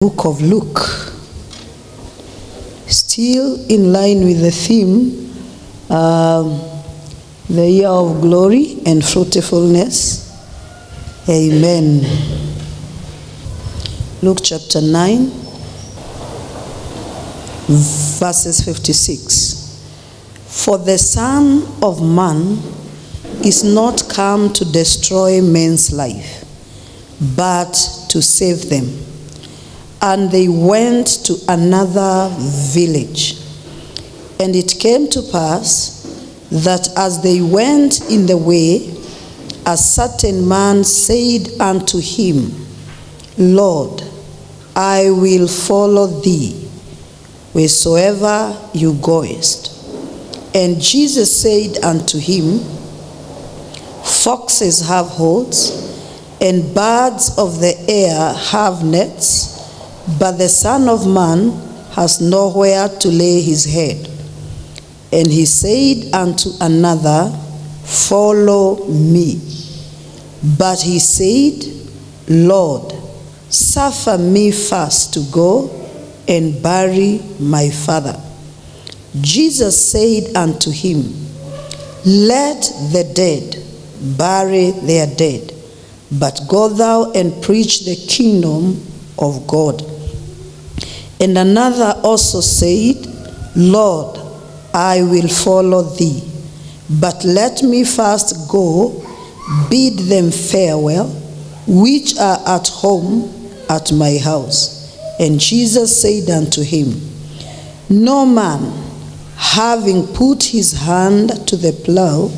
Book of Luke, still in line with the theme, the year of glory and fruitfulness. Amen. Luke chapter 9, verses 56. For the Son of Man is not come to destroy men's life, but to save them. And they went to another village. And it came to pass that as they went in the way, a certain man said unto him, Lord, I will follow thee wheresoever you goest. And Jesus said unto him, Foxes have holes, and birds of the air have nets, but the Son of Man has nowhere to lay his head. And he said unto another, Follow me. But he said, Lord, suffer me first to go and bury my father. Jesus said unto him, Let the dead bury their dead, but go thou and preach the kingdom of God. And another also said, Lord, I will follow thee, but let me first go bid them farewell, which are at home at my house. And Jesus said unto him, No man, having put his hand to the plow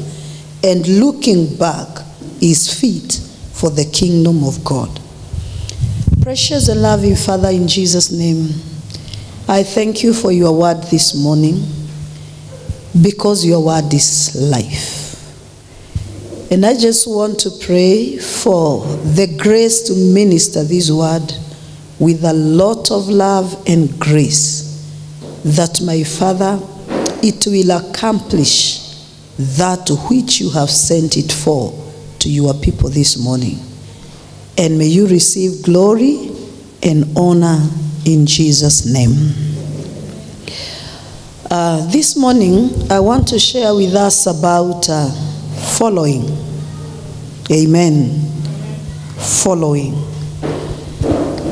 and looking back, is fit for the kingdom of God. Precious and loving Father, in Jesus' name, I thank you for your word this morning, because your word is life. And I just want to pray for the grace to minister this word with a lot of love and grace, that my Father, it will accomplish that which you have sent it for to your people this morning. And may you receive glory and honor in Jesus' name. This morning, I want to share with us about following. Amen. Following.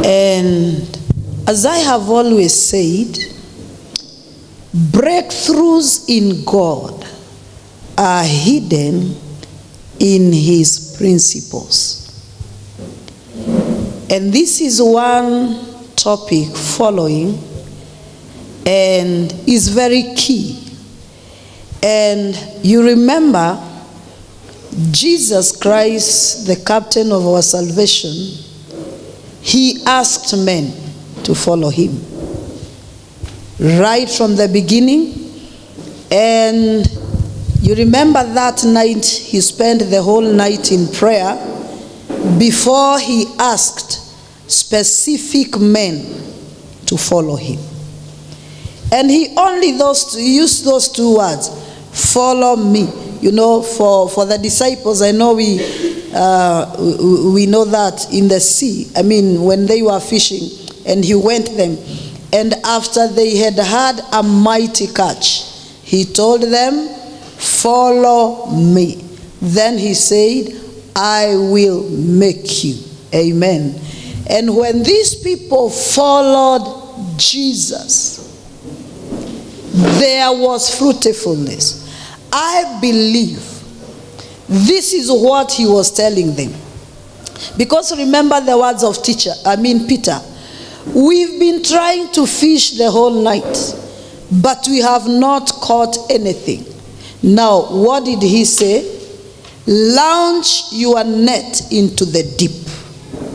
And as I have always said, breakthroughs in God are hidden in his principles. And this is one topic, following, and is very key. And you remember Jesus Christ, the captain of our salvation, he asked men to follow him right from the beginning. And you remember that night he spent the whole night in prayer before he asked specific men to follow him. And he only used those two words, follow me. You know, for the disciples, I know we know that in the sea, I mean, when they were fishing, and he went them, and after they had had a mighty catch, he told them, follow me. Then he said, I will make you. Amen. And when these people followed Jesus, there was fruitfulness. I believe this is what he was telling them. Because remember the words of Peter. We've been trying to fish the whole night, but we have not caught anything. Now, what did he say? Launch your net into the deep.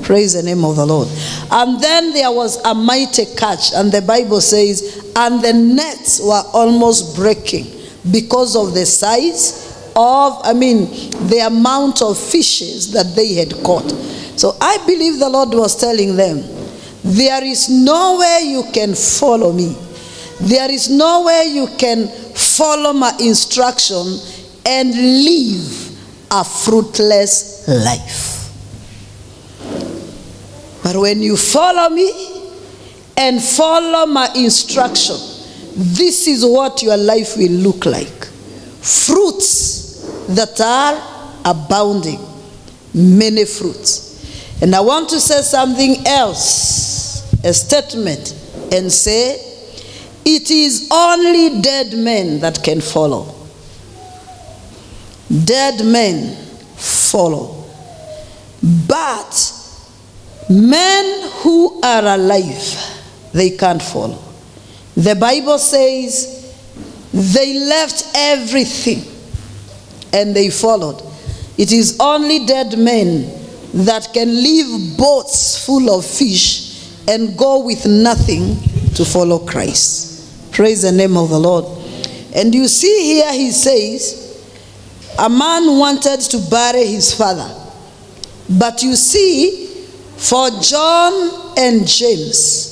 Praise the name of the Lord. And then there was a mighty catch, and the Bible says, and the nets were almost breaking because of the size of, the amount of fishes that they had caught. So I believe the Lord was telling them, there is no way you can follow me. There is no way you can follow my instruction and live a fruitless life. But when you follow me, and follow my instruction, this is what your life will look like. Fruits that are abounding. Many fruits. And I want to say something else, a statement, and say, it is only dead men that can follow. Dead men follow. But men who are alive, they can't follow. The Bible says they left everything and they followed. It is only dead men that can leave boats full of fish and go with nothing to follow Christ. Praise the name of the Lord. And you see here he says, a man wanted to bury his father. But you see, for John and James,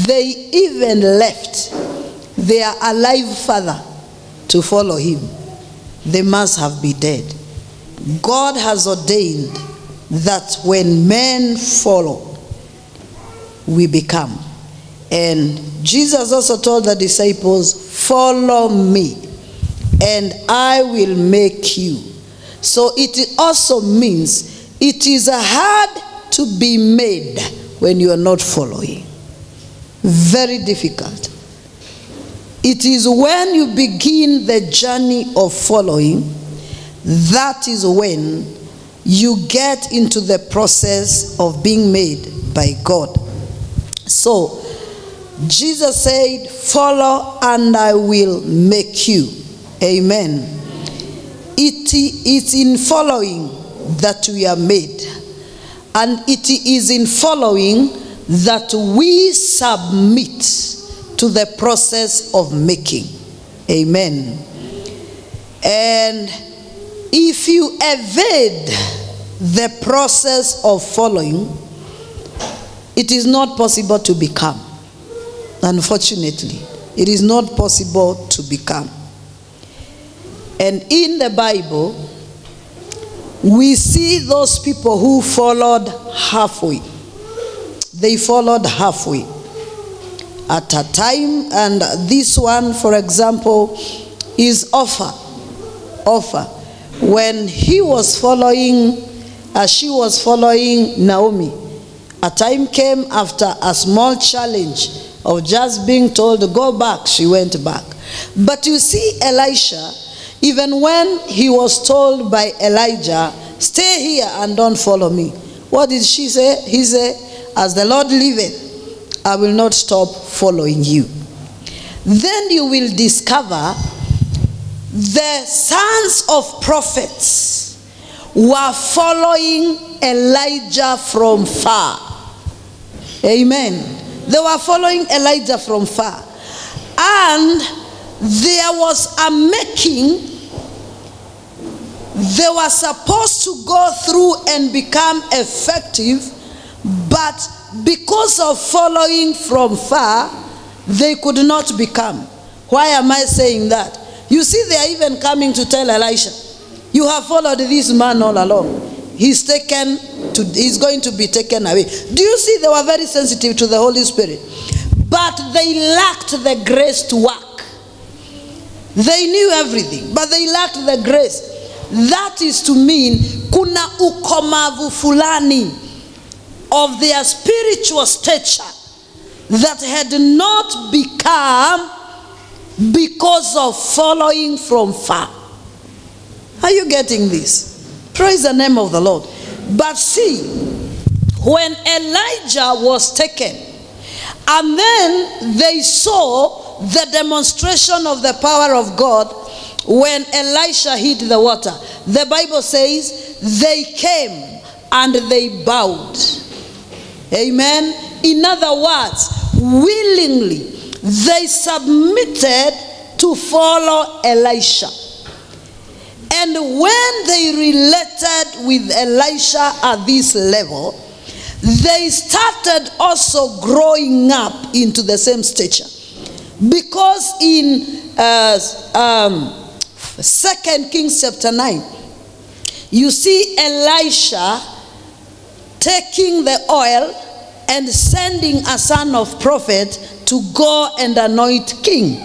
they even left their alive father to follow him. They must have been dead. God has ordained that when men follow, we become. And Jesus also told the disciples, follow me, and I will make you. So it also means it is hard to be made when you are not following. Very difficult. It is when you begin the journey of following, that is when you get into the process of being made by God. So Jesus said, follow and I will make you. Amen. It is in following that we are made. And it is in following that we submit to the process of making. Amen. And if you evade the process of following, it is not possible to become. Unfortunately, it is not possible to become. And in the Bible, we see those people who followed halfway. They followed halfway at a time. And this one, for example, is Offer. When he was following, she was following Naomi, a time came after a small challenge of just being told to go back, she went back. But you see Elisha, even when he was told by Elijah, stay here and don't follow me, what did she say? He said, as the Lord liveth, I will not stop following you. Then you will discover the sons of prophets were following Elijah from far. Amen. They were following Elijah from far. And there was a making. They were supposed to go through and become effective, but because of following from far, they could not become. Why am I saying that? You see, they are even coming to tell Elisha, you have followed this man all along. He's going to be taken away. Do you see, they were very sensitive to the Holy Spirit, but they lacked the grace to work. They knew everything, but they lacked the grace. That is to mean, kuna ukomavu fulani of their spiritual stature that had not become because of following from far. Are you getting this? Praise the name of the Lord. But see, when Elijah was taken, and then they saw the demonstration of the power of God when Elisha hit the water, the Bible says they came and they bowed. Amen. In other words, willingly they submitted to follow Elisha. And when they related with Elisha at this level, they started also growing up into the same stature. Because in 2 Kings chapter 9, you see Elisha taking the oil and sending a son of prophet to go and anoint king.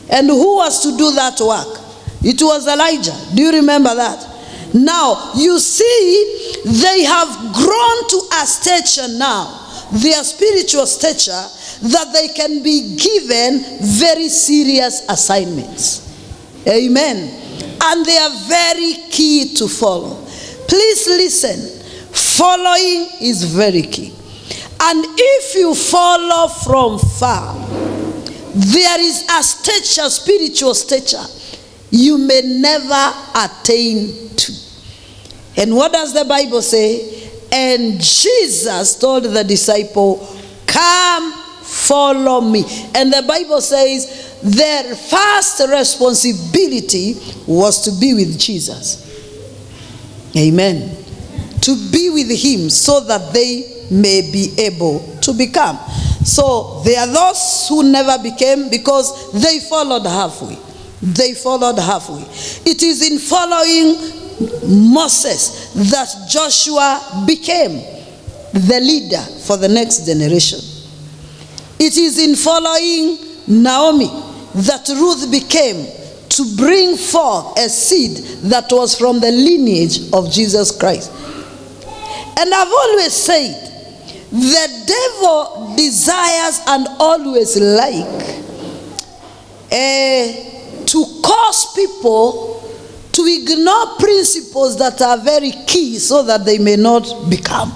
And who was to do that work? It was Elijah. Do you remember that? Now, you see, they have grown to a stature now, their spiritual stature, that they can be given very serious assignments. Amen. And they are very key to follow. Please listen. Following is very key. And if you follow from far, there is a stature, spiritual stature, you may never attain to. And what does the Bible say? And Jesus told the disciple, come follow me. And the Bible says their first responsibility was to be with Jesus. Amen. To be with him so that they may be able to become. So there are those who never became because they followed halfway. They followed halfway. It is in following Moses that Joshua became the leader for the next generation. It is in following Naomi that Ruth became to bring forth a seed that was from the lineage of Jesus Christ. And I've always said, the devil desires and always to cause people to ignore principles that are very key so that they may not become.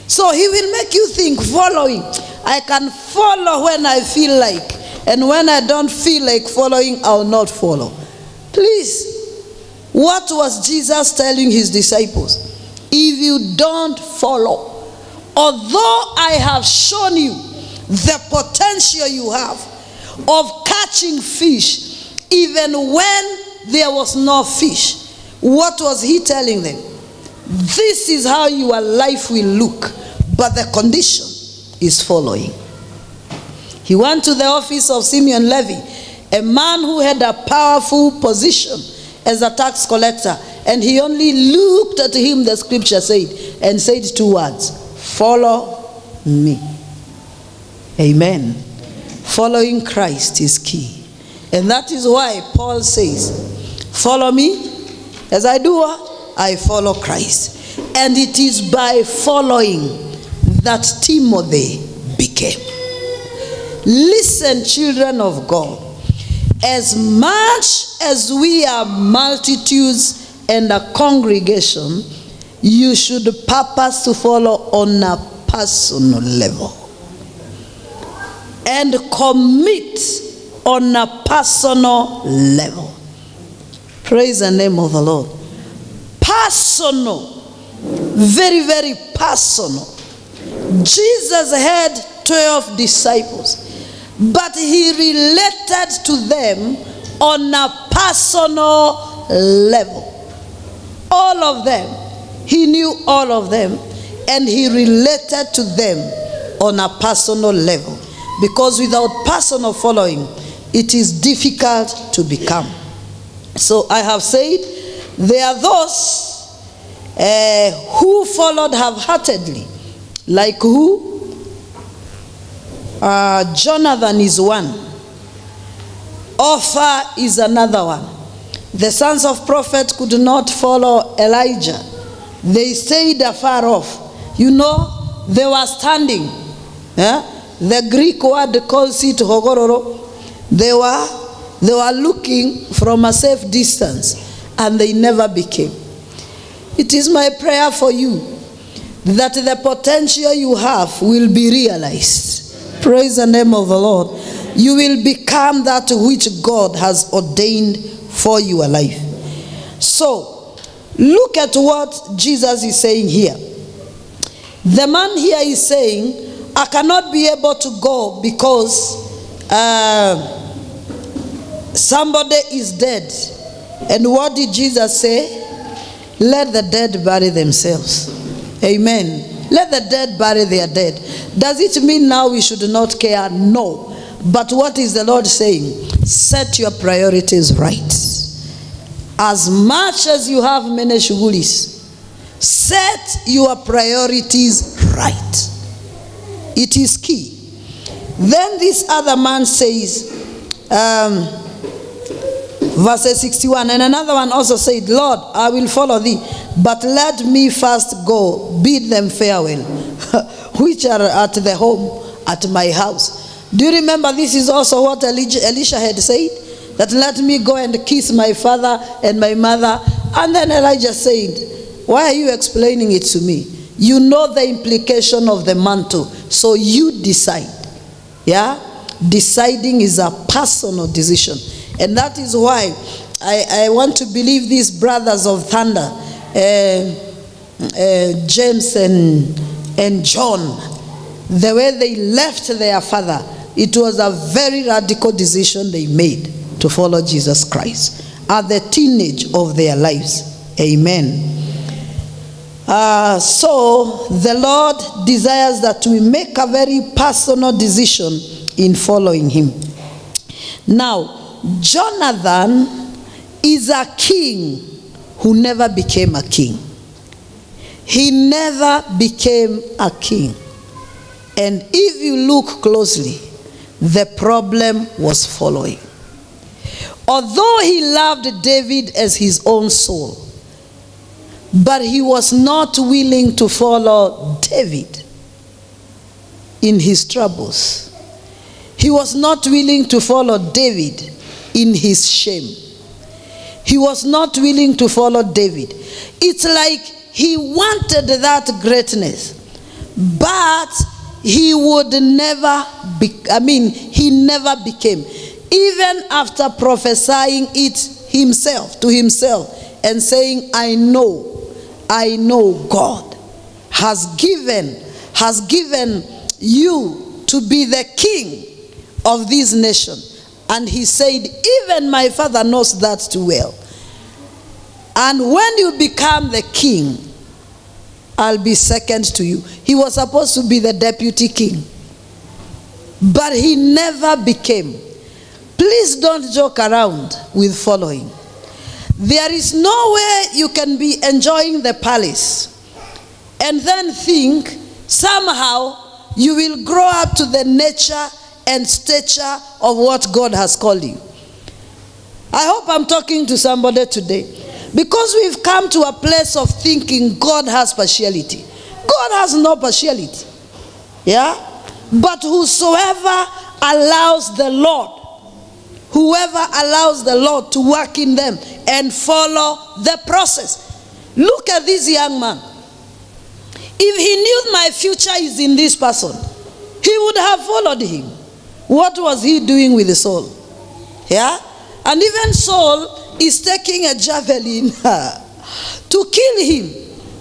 So he will make you think following. I can follow when I feel like, and when I don't feel like following, I will not follow. Please, what was Jesus telling his disciples? If you don't follow, although I have shown you the potential you have of catching fish, even when there was no fish, what was he telling them? This is how your life will look, but the condition is following. He went to the office of Simeon Levy, a man who had a powerful position as a tax collector, and he only looked at him, the scripture said, and said two words: follow me. Amen. Following Christ is key. And that is why Paul says, follow me as I do what? I follow Christ. And it is by following that Timothy became. Listen, children of God, as much as we are multitudes and a congregation, you should purpose to follow on a personal level and commit on a personal level. Praise the name of the Lord. Personal. Very, very personal. Jesus had 12 disciples, but he related to them on a personal level. All of them. He knew all of them, and he related to them on a personal level. Because without personal following, it is difficult to become. So I have said, there are those who followed half-heartedly. Like who? Jonathan is one. Opha is another one. The sons of prophet could not follow Elijah. They stayed afar off. You know, they were standing. The Greek word calls it hogororo. They were looking from a safe distance, and they never became. It is my prayer for you that the potential you have will be realized. Praise the name of the Lord. You will become that which God has ordained for your life. So, look at what Jesus is saying here. The man here is saying, I cannot be able to go because somebody is dead. And what did Jesus say? Let the dead bury themselves. Amen. Let the dead bury their dead. Does it mean now we should not care? No. But what is the Lord saying? Set your priorities right. As much as you have many shughulis, set your priorities right. It is key. Then this other man says, verse 61, and another one also said, Lord, I will follow thee, but let me first go bid them farewell, which are at the home at my house. Do you remember this is also what Elisha had said? That let me go and kiss my father and my mother. And then Elijah said, why are you explaining it to me? You know the implication of the mantle, so you decide. Yeah? Deciding is a personal decision. And that is why I want to believe these brothers of thunder, James and John, the way they left their father, it was a very radical decision they made to follow Jesus Christ at the teenage of their lives. Amen. So the Lord desires that we make a very personal decision in following him. Now, Jonathan is a king who never became a king. He never became a king. And if you look closely, the problem was following. Although he loved David as his own soul, but he was not willing to follow David in his troubles. He was not willing to follow David in his shame. He was not willing to follow David. It's like he wanted that greatness, but he would never be, he never became. Even after prophesying it himself, to himself, and saying, I know God has given you to be the king of this nation. And he said, even my father knows that too well. And when you become the king, I'll be second to you. He was supposed to be the deputy king, but he never became. Please don't joke around with following. There is no way you can be enjoying the palace and then think somehow you will grow up to the nature and stature of what God has called you. I hope I'm talking to somebody today, because we've come to a place of thinking God has partiality. God has no partiality. Yeah? But whoever allows the Lord to work in them and follow the process. Look at this young man. If he knew my future is in this person, he would have followed him. What was he doing with Saul? Yeah? And even Saul is taking a javelin to kill him.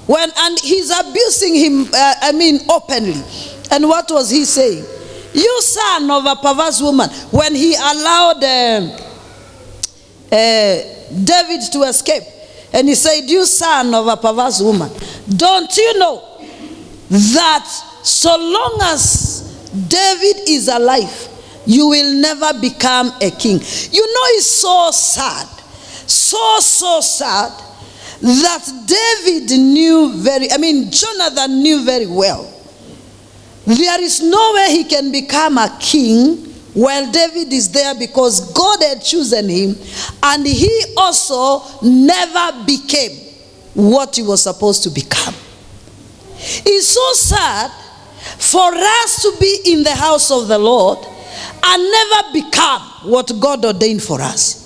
And he's abusing him, openly. And what was he saying? You son of a perverse woman. When he allowed David to escape, and he said, you son of a perverse woman, don't you know that so long as David is alive, you will never become a king? You know, it's so sad, so sad, that Jonathan knew very well. There is no way he can become a king while David is there, because God had chosen him, and he also never became what he was supposed to become. It's so sad for us to be in the house of the Lord and never become what God ordained for us.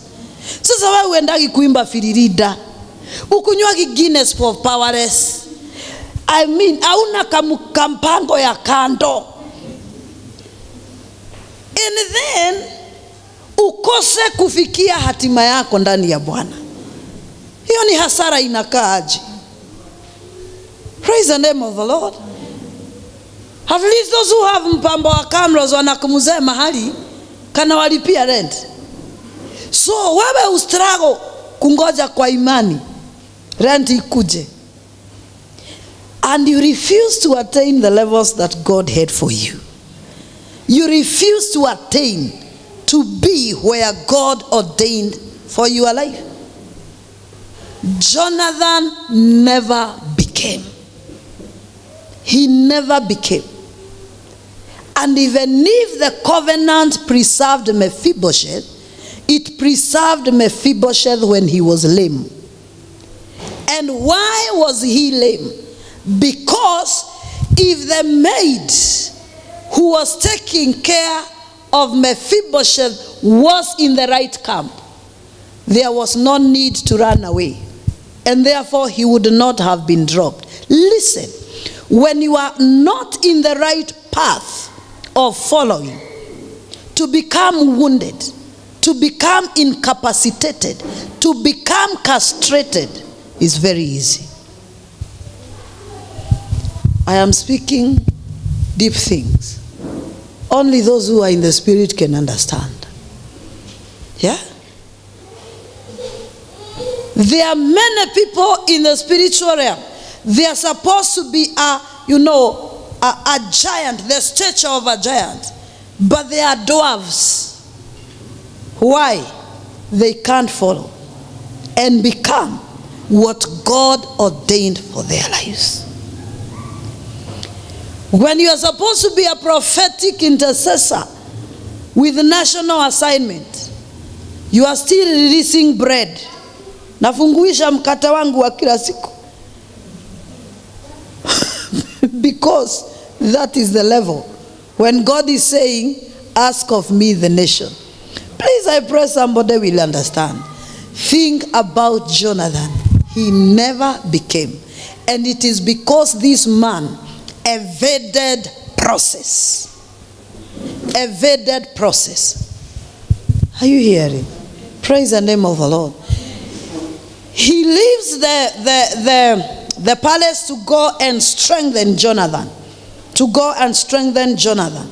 Sasa wewe uendagi kuimba firirida, ukunywa Guinness for powerless. Hauna kampango ya kando. And then ukose kufikia hatima yako ndani ya Bwana. Hiyo ni hasara inakaaje? Praise the name of the Lord. At least those who have mpambo wa cameras wanakumuzea mahali kana walipia rent. So wewe ustruggle kungoja kwa imani rent ikuje, and you refuse to attain the levels that God had for you. You refuse to attain to be where God ordained for your life. Jonathan never became. He never became. And even if the covenant preserved Mephibosheth, it preserved Mephibosheth when he was lame. And why was he lame? Because if the maid who was taking care of Mephibosheth was in the right camp, there was no need to run away. And therefore he would not have been dropped. Listen, when you are not in the right path of following, to become wounded, to become incapacitated, to become castrated is very easy. I am speaking deep things. Only those who are in the spirit can understand. Yeah? There are many people in the spiritual realm. They are supposed to be a giant, the stature of a giant. But they are dwarves. Why? They can't follow and become what God ordained for their lives. When you are supposed to be a prophetic intercessor with national assignment, you are still releasing bread. Nafunguisha mkate wangu wa kila siku. Because that is the level. When God is saying, ask of me the nation. Please, I pray somebody will understand. Think about Jonathan. He never became. And it is because this man evaded process. Evaded process. Are you hearing? Praise the name of the Lord. He leaves the palace to go and strengthen Jonathan. To go and strengthen Jonathan.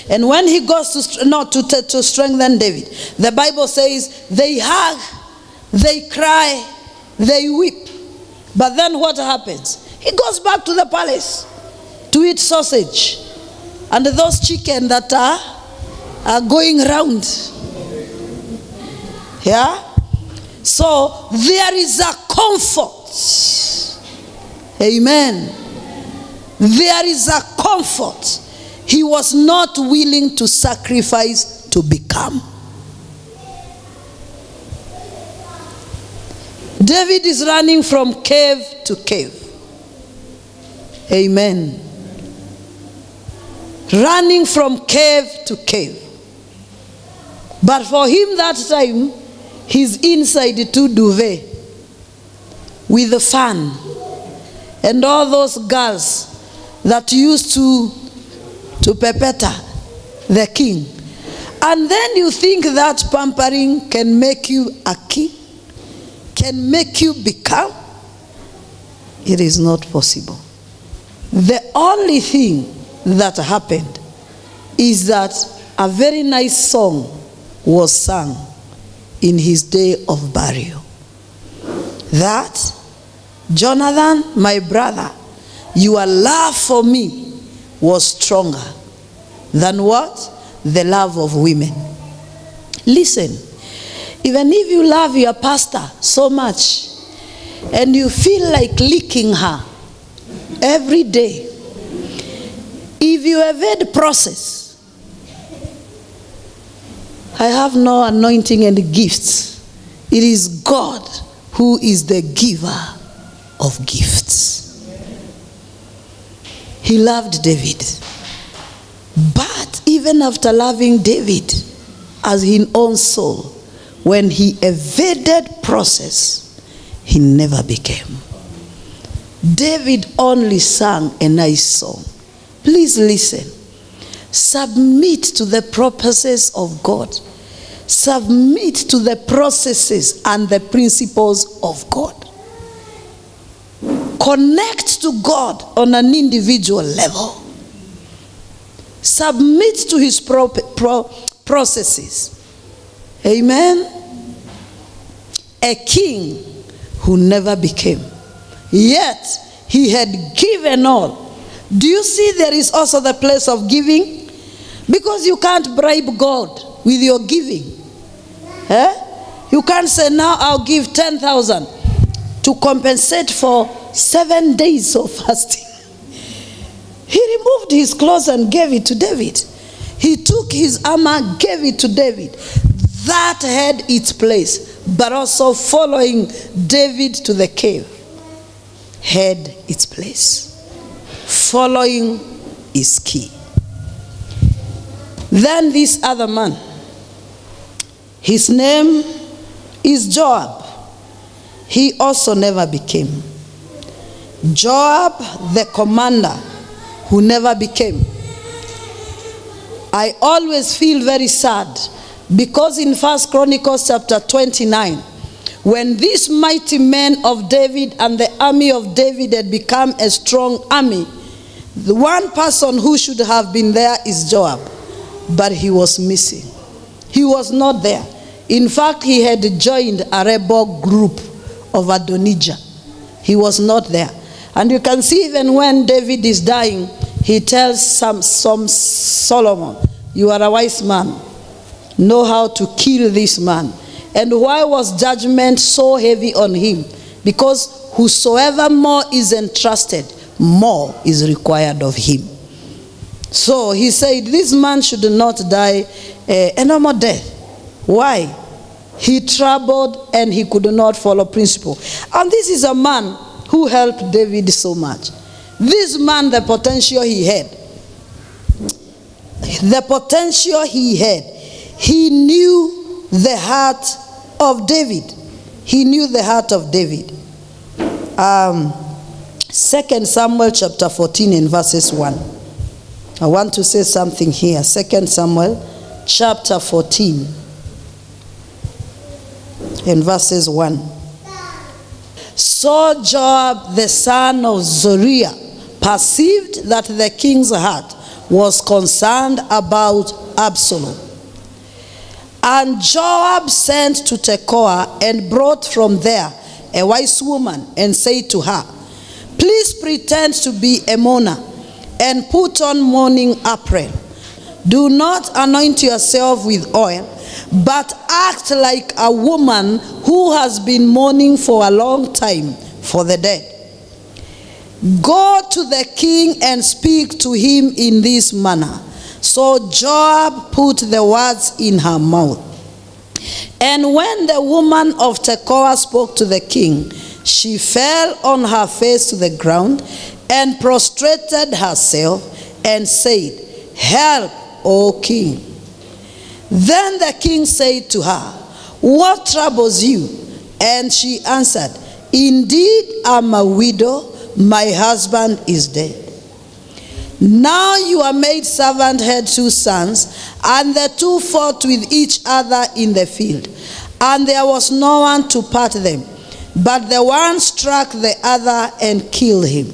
And when he goes to strengthen David, the Bible says they hug, they cry, they weep. But then what happens? He goes back to the palace to eat sausage and those chicken that are going around. Yeah? So there is a comfort. Amen. There is a comfort he was not willing to sacrifice to become. David is running from cave to cave. Amen. Running from cave to cave. But for him that time, he's inside the two duvet with the fan and all those girls that used to pepeta the king. And then you think that pampering can make you a king? Can make you become? It is not possible. The only thing that happened is that a very nice song was sung in his day of burial. That, Jonathan, my brother, your love for me was stronger than what? The love of women. Listen, even if you love your pastor so much and you feel like licking her every day, if you evade process, I have no anointing and gifts. It is God who is the giver of gifts. He loved David. But even after loving David as his own soul, when he evaded process, he never became. David only sang a nice song. Please listen. Submit to the purposes of God. Submit to the processes and the principles of God. Connect to God on an individual level. Submit to his processes. Amen. A king who never became. Yet he had given all. Do you see there is also the place of giving? Because you can't bribe God with your giving. You can't say, now I'll give 10,000 to compensate for 7 days of fasting. He removed his clothes and gave it to David. He took his armor, gave it to David. That had its place. But also following David to the cave had its place. Following is key. Then this other man, his name is Joab. He also never became. Joab, the commander, who never became. I always feel very sad because in 1 Chronicles chapter 29, when this mighty men of David and the army of David had become a strong army, the one person who should have been there is Joab, but he was missing. He was not there. In fact, he had joined a rebel group of Adonijah. He was not there. And you can see even when David is dying, he tells Solomon, you are a wise man. Know how to kill this man. And why was judgment so heavy on him? Because whosoever more is entrusted, more is required of him. So he said, this man should not die a normal death. Why? He troubled and he could not follow principle. And this is a man who helped David so much. This man, the potential he had. The potential he had. He knew the heart of David. He knew the heart of David. 2 Samuel chapter 14 and verses 1. I want to say something here. 2 Samuel chapter 14 and verses 1. So Joab the son of Zeruiah perceived that the king's heart was concerned about Absalom. And Joab sent to Tekoa and brought from there a wise woman and said to her, please pretend to be a mourner and put on mourning apparel. Do not anoint yourself with oil, but act like a woman who has been mourning for a long time for the dead. Go to the king and speak to him in this manner. So Joab put the words in her mouth. And when the woman of Tekoa spoke to the king, she fell on her face to the ground and prostrated herself and said, help, O king. Then the king said to her, what troubles you? And she answered, indeed, I'm a widow. My husband is dead. Now your maidservant had 2 sons, and the 2 fought with each other in the field, and there was no one to part them. But the one struck the other and killed him.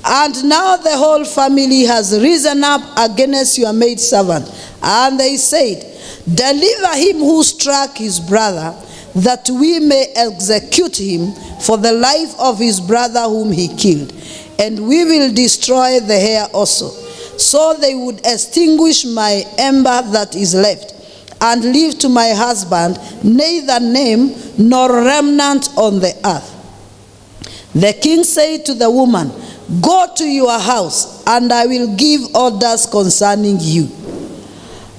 And now the whole family has risen up against your maidservant. And they said, deliver him who struck his brother, that we may execute him for the life of his brother whom he killed. And we will destroy the hair also. So they would extinguish my ember that is left, and leave to my husband neither name nor remnant on the earth. The king said to the woman, go to your house, and I will give orders concerning you.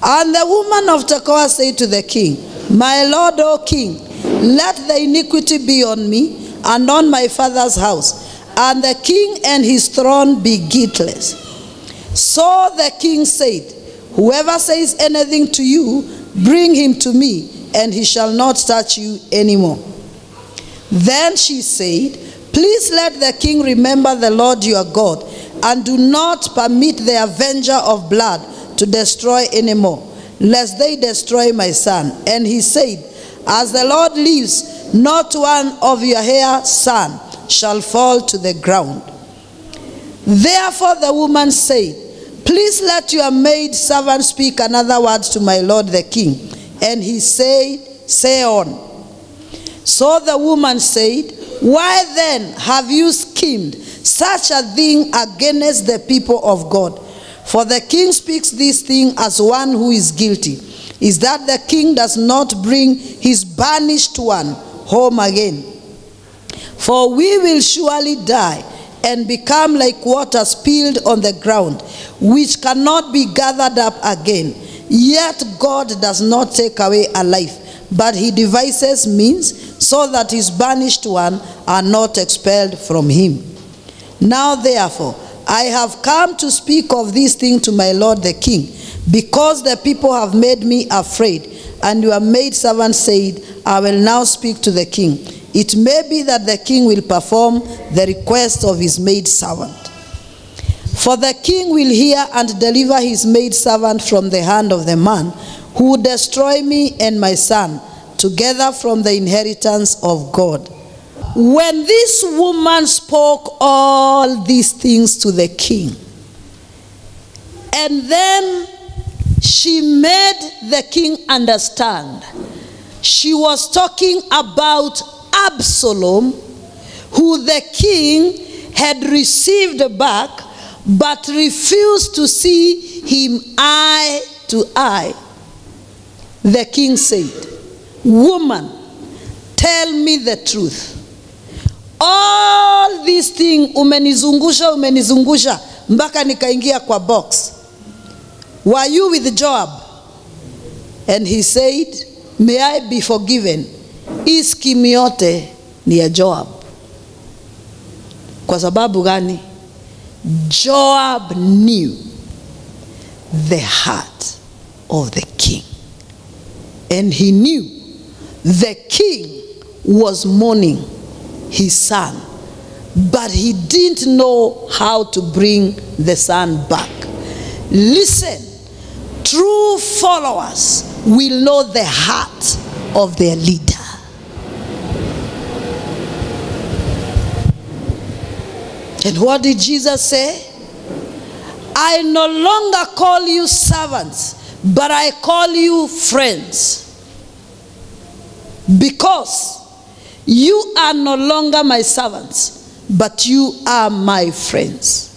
And the woman of Tekoa said to the king, my lord, O king, let the iniquity be on me and on my father's house, and the king and his throne be guiltless. So the king said, whoever says anything to you, bring him to me, and he shall not touch you anymore. Then she said, please let the king remember the Lord your God, and do not permit the avenger of blood to destroy anymore, lest they destroy my son. And he said, as the Lord lives, not one of your hair, son, shall fall to the ground. Therefore the woman said, please let your maid servant speak another word to my lord the king. And he said, say on. So the woman said, why then have you schemed such a thing against the people of God? For the king speaks this thing as one who is guilty. Is that the king does not bring his banished one home again? For we will surely die, and become like water spilled on the ground, which cannot be gathered up again. Yet God does not take away a life, but he devises means so that his banished one are not expelled from him. Now therefore, I have come to speak of this thing to my lord the king, because the people have made me afraid. And your maidservant said, I will now speak to the king. It may be that the king will perform the request of his maidservant. For the king will hear and deliver his maidservant from the hand of the man who would destroy me and my son, together from the inheritance of God. When this woman spoke all these things to the king, and then she made the king understand, she was talking about Absalom, who the king had received back, but refused to see him eye to eye. The king said, woman, tell me the truth. All these things umenizungusha mpaka nikaingia kwa box. Were you with Joab? And he said, may I be forgiven. Hii skimu yote ni ya Joab. Kwa sababu gani? Joab knew the heart of the king. And he knew the king was mourning his son, but he didn't know how to bring the son back. Listen, true followers will know the heart of their leader. And what did Jesus say? I no longer call you servants, but I call you friends. Because you are no longer my servants, but you are my friends.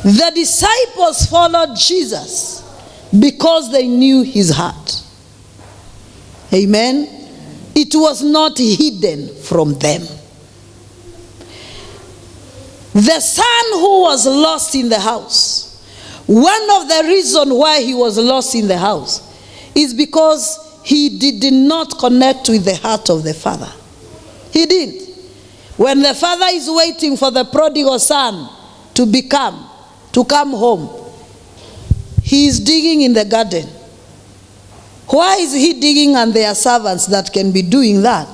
The disciples followed Jesus because they knew his heart. Amen. It was not hidden from them. The son who was lost in the house, one of the reasons why he was lost in the house is because he did not connect with the heart of the father. He didn't. When the father is waiting for the prodigal son to come home, he is digging in the garden. Why is he digging, and there are servants that can be doing that?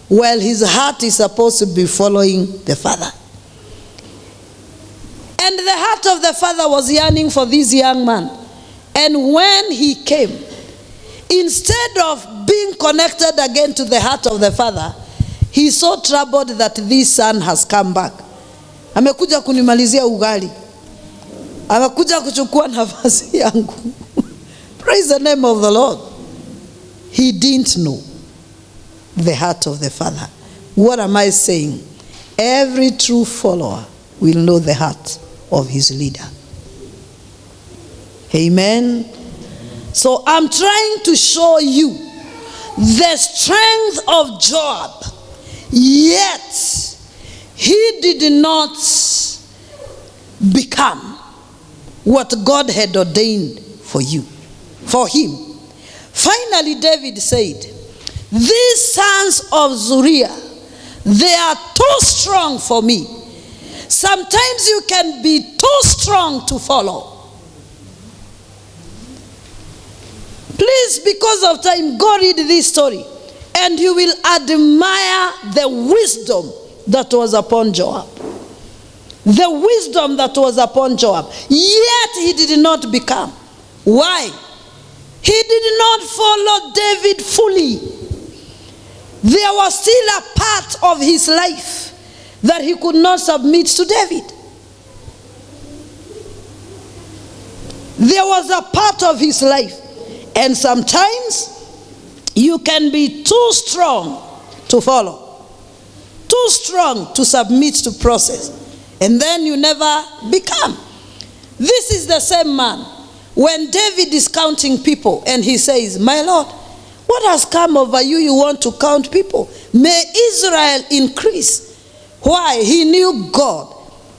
Well, his heart is supposed to be following the father. And the heart of the father was yearning for this young man. And when he came, instead of being connected again to the heart of the father, he is so troubled that this son has come back. Amekuja kunimalizia ugali. Amekuja kuchukua nafasi yangu. Praise the name of the Lord. He didn't know the heart of the father. What am I saying? Every true follower will know the heart of his leader. Amen. So I'm trying to show you the strength of Joab. Yet he did not become what God had ordained for him. Finally, David said, these sons of Zuriah, they are too strong for me. Sometimes you can be too strong to follow. Please, because of time, go read this story, and you will admire the wisdom that was upon Joab. The wisdom that was upon Joab. Yet he did not become. Why? He did not follow David fully. There was still a part of his life that he could not submit to David. There was a part of his life. And sometimes you can be too strong to follow, too strong to submit to process, and then you never become. This is the same man. When David is counting people and he says, my Lord, What has come over you? You want to count people? May Israel increase. Why? He knew God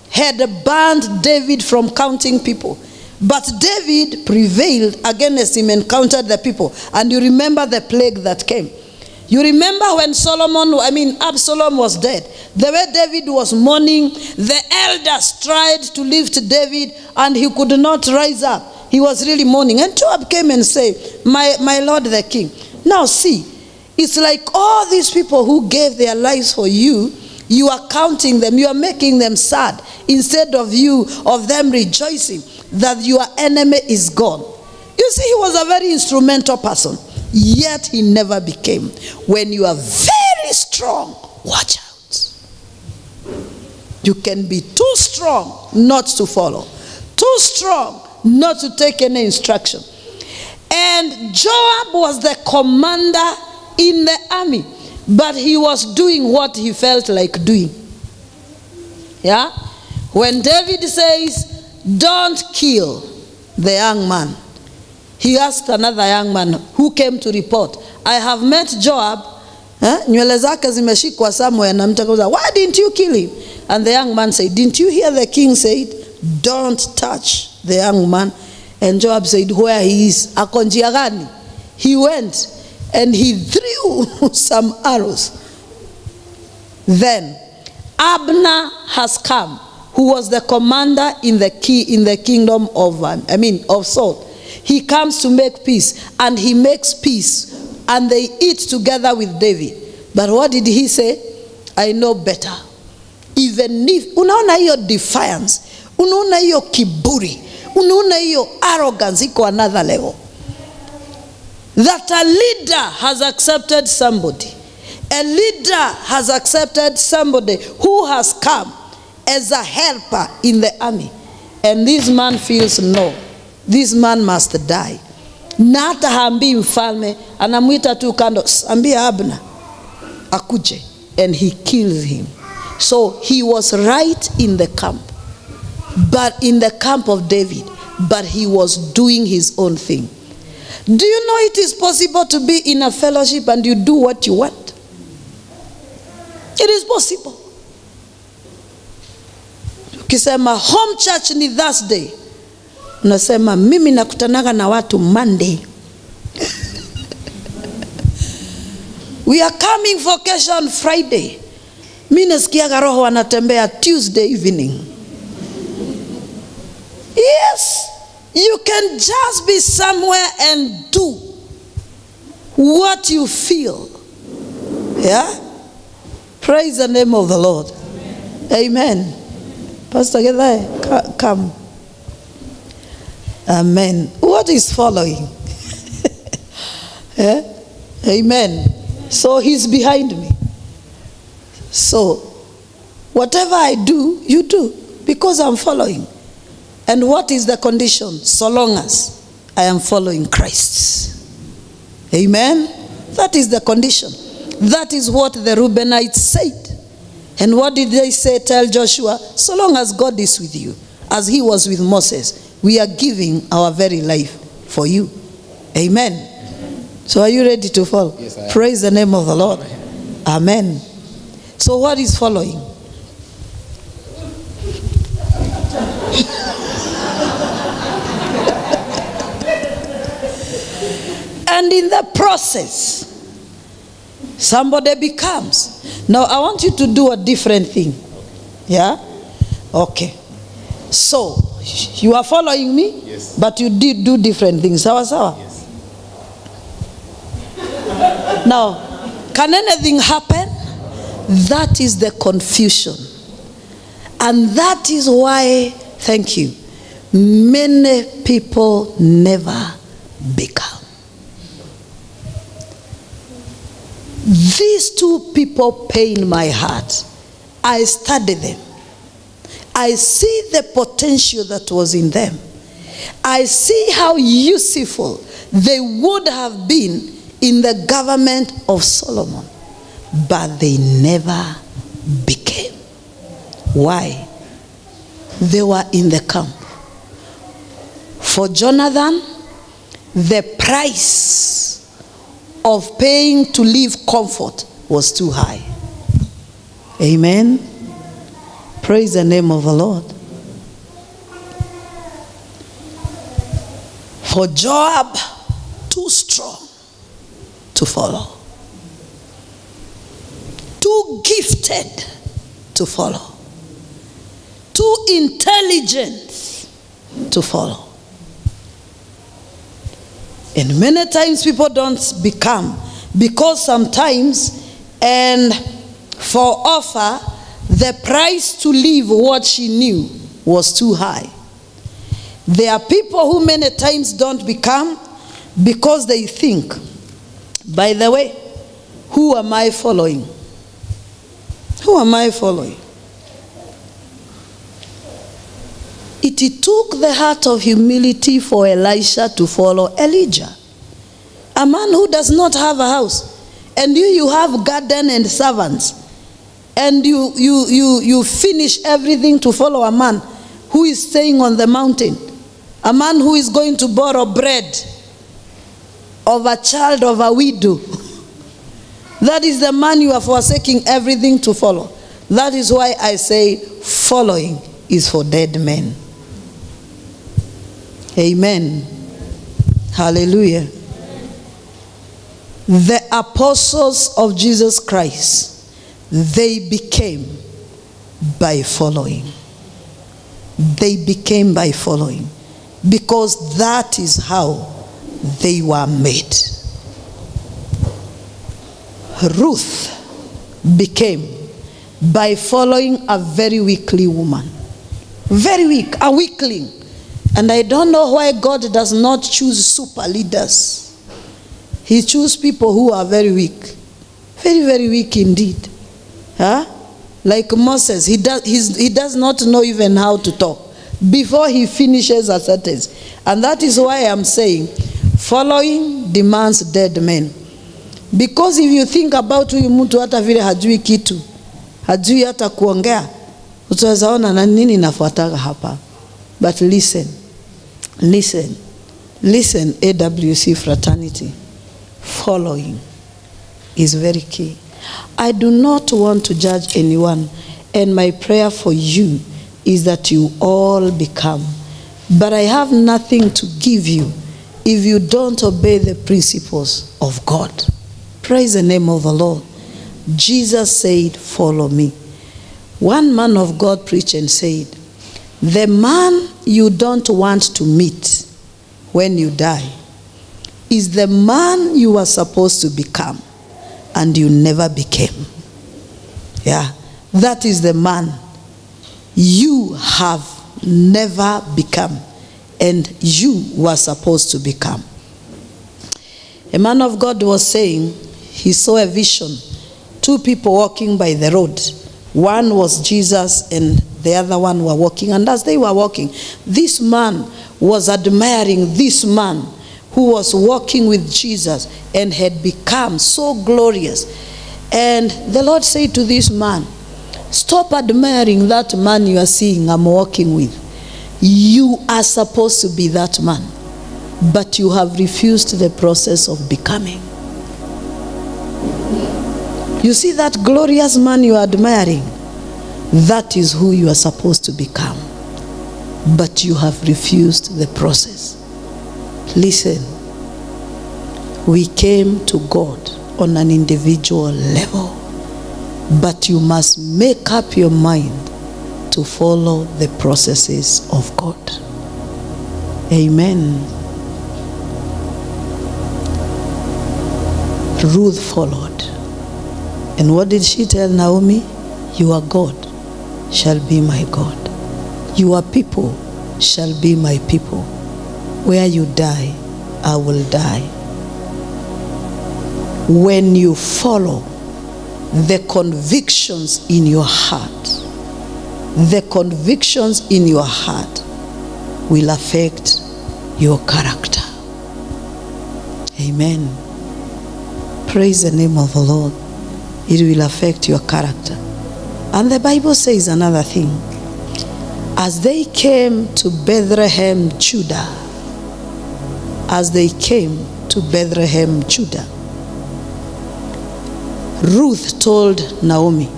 had banned David from counting people. But David prevailed against him and counted the people. And you remember the plague that came. You remember when Absalom was dead. The way David was mourning, the elders tried to lift David and he could not rise up. He was really mourning. And Joab came and said, my lord the king. Now see, it's like all these people who gave their lives for you, you are counting them, you are making them sad, instead of them rejoicing that your enemy is gone. You see, he was a very instrumental person, yet he never became. When you are very strong, watch out. You can be too strong not to follow, too strong not to take any instruction. And Joab was the commander in the army, but he was doing what he felt like doing. Yeah? When David says, don't kill the young man, he asked another young man who came to report, I have met Joab, nywele zake zimeshikwa somewhere, na mtakauza, why didn't you kill him? And the young man said, didn't you hear the king said, don't touch the young man? And Joab said, where he is, ako njia gani? He went and he threw some arrows. Then Abner has come, who was the commander in the kingdom of Saul. He comes to make peace, and he makes peace, and they eat together with David. But what did he say? I know better. Even if, unaona hiyo defiance, unaona hiyo kiburi, unaona hiyo arrogance iko another level. That a leader has accepted somebody. A leader has accepted somebody who has come as a helper in the army. And this man feels no, this man must die. Na hata haambii mfalme, anamuita tu kando, ambia Abner akuje, and he kills him. So he was right in the camp, but in the camp of David, but he was doing his own thing. Do you know it is possible to be in a fellowship and you do what you want? It is possible. Ukisema home church ni Thursday, unasema mimi nakutanaga na watu Monday. We are coming vacation Friday. Mimi nasikiaga roho wanatembea Tuesday evening. Yes, you can just be somewhere and do what you feel. Yeah? Praise the name of the Lord. Amen. Pastor, get there. Come. Amen. What is following? Yeah? Amen. So he's behind me. So whatever I do, you do, because I'm following. And what is the condition? So long as I am following Christ. Amen. That is the condition. That is what the Reubenites said. And what did they say? Tell Joshua, so long as God is with you, as he was with Moses, we are giving our very life for you. Amen. So are you ready to follow? Yes, I am. Praise the name of the Lord. Amen. So what is following? And in the process, somebody becomes. Now I want you to do a different thing. Yeah? Okay. So, you are following me? Yes. But you did do different things. Sawa sawa? Yes. Now, can anything happen? That is the confusion. And that is why, thank you, many people never become. These two people pain my heart. I study them. I see the potential that was in them. I see how useful they would have been in the government of Solomon, but they never became. Why? They were in the camp. For Jonathan, the price of paying to live comfort was too high. Amen. Praise the name of the Lord. For Joab, too strong to follow, too gifted to follow, too intelligent to follow. And many times people don't become, because sometimes, and for offer, the price to live what she knew was too high. There are people who many times don't become because they think, by the way, who am I following? Who am I following? It took the heart of humility for Elisha to follow Elijah. A man who does not have a house, and you have garden and servants, and you finish everything to follow a man who is staying on the mountain, a man who is going to borrow bread of a child of a widow. That is the man you are forsaking everything to follow. That is why I say following is for dead men. Amen. Hallelujah. The apostles of Jesus Christ, they became by following. They became by following, because that is how they were made. Ruth became by following a very weakly woman. Very weak, a weakling. And I don't know why God does not choose super leaders. He chooses people who are very weak. Very, very weak indeed. Huh? Like Moses, he does not know even how to talk before he finishes a sentence. And that is why I'm saying, following demands dead men. Because if you think about huyu mtu hata vile hajui kitu, hajui hata kuongea, utaweza ona na nini nafuataga hapa. But listen, listen, listen, AWC fraternity. Following is very key. I do not want to judge anyone, and my prayer for you is that you all become. But I have nothing to give you if you don't obey the principles of God. Praise the name of the Lord. Jesus said, follow me. One man of God preached and said, the man you don't want to meet when you die is the man you were supposed to become and you never became. Yeah, that is the man you have never become and you were supposed to become. A man of God was saying he saw a vision. Two people walking by the road. One was Jesus and the other one were walking. And as they were walking, this man was admiring this man who was walking with Jesus and had become so glorious. And the Lord said to this man, stop admiring that man you are seeing I'm walking with. You are supposed to be that man, but you have refused the process of becoming. You see that glorious man you are admiring? That is who you are supposed to become. But you have refused the process. Listen, we came to God on an individual level, but you must make up your mind to follow the processes of God. Amen. Ruth followed. And what did she tell Naomi? Your God shall be my God. Your people shall be my people. Where you die, I will die. When you follow the convictions in your heart, the convictions in your heart will affect your character. Amen. Praise the name of the Lord. It will affect your character. And the Bible says another thing. As they came to Bethlehem, Judah, as they came to Bethlehem, Judah, Ruth told Naomi,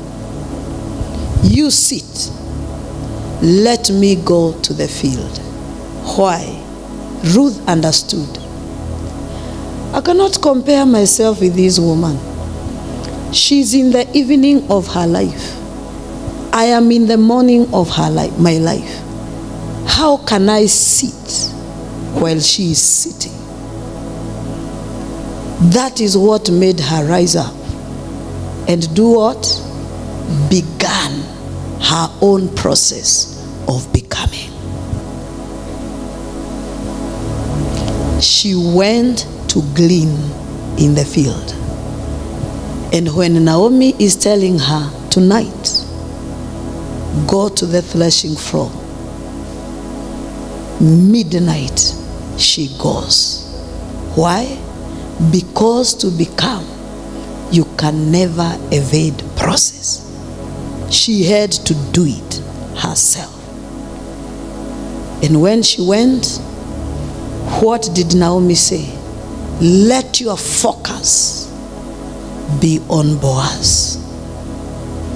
"You sit, let me go to the field." Why? Ruth understood. I cannot compare myself with this woman. She's in the evening of her life. I am in the morning of her life, my life. How can I sit while she is sitting? That is what made her rise up and do what? Began her own process of becoming. She went to glean in the field. And when Naomi is telling her, tonight, go to the threshing floor, midnight she goes. Why? Because to become, you can never evade process. She had to do it herself. And when she went, what did Naomi say? Let your focus be on Boaz.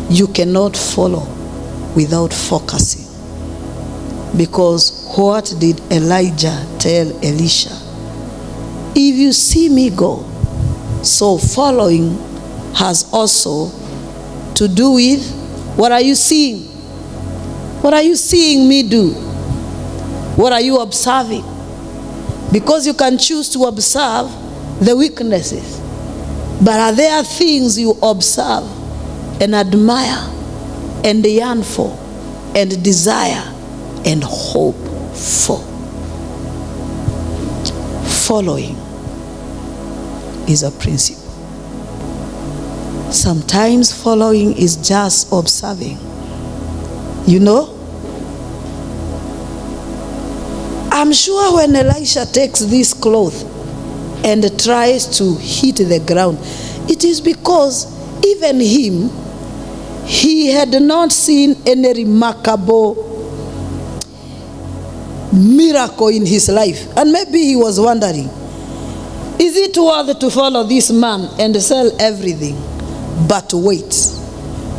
You cannot follow without focusing. Because what did Elijah tell Elisha? If you see me go, so following has also to do with, what are you seeing? What are you seeing me do? What are you observing? Because you can choose to observe the weaknesses. But are there things you observe and admire and yearn for and desire and hope for? Following is a principle. Sometimes following is just observing. You know? I'm sure when Elisha takes this cloth and tries to hit the ground, it is because even him, he had not seen any remarkable miracle in his life. And maybe he was wondering, is it worth to follow this man and sell everything? But wait,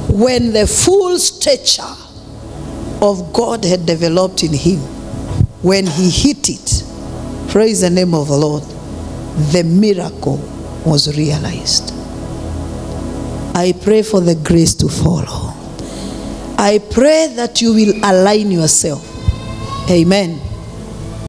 when the full stature of God had developed in him, when he hit it, praise the name of the Lord, the miracle was realized. I pray for the grace to follow. I pray that you will align yourself. Amen.